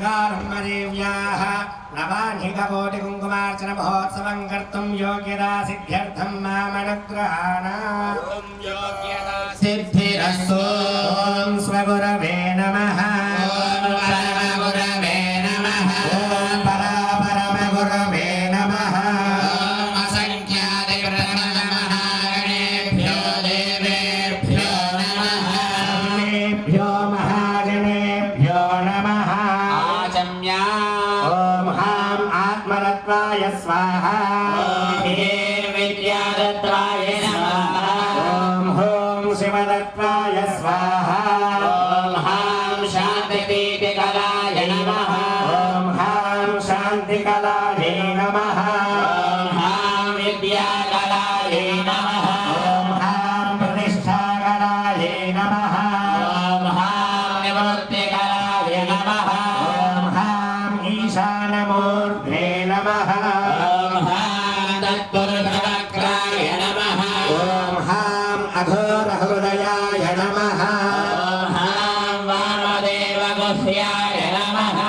गङ्गारम्भदेव्याः नवाह्निककोटिकुङ्कुमार्चन महोत्सवं कर्तुं योग्यता सिद्ध्यर्थं मामनुग्रहाण सिद्धिरस्तु ॐ स्वगुरवे नमः परमगुरवे नमः ॐ परमगुरवे नमः असंख्यादिव्रतमः गणेभ्यो देवेभ्यो नमः सर्वेभ्यो महाजनेभ्यो नमः आचम्या ॐ हां आत्मरत्वाय स्वाहा विद्यादत्ताय नमः ॐ हों शिवदत्ताय स्वाहा ॐ हां शान्तिदीपिकलाय नमः ॐ हां शान्तिकलाय नमः ॐ हां विद्याकलाय नमः ॐ हां प्रतिष्ठाकलाय नमः ॐ हां निवृत्तिकलाय नमः ॐ हां ईशानमूर्ते नमः ॐ हां तत्पुरुषवक्राय नमः ॐ हां अघोरहृदयाय नमः ॐ हां वामदेवगुह्याय नमः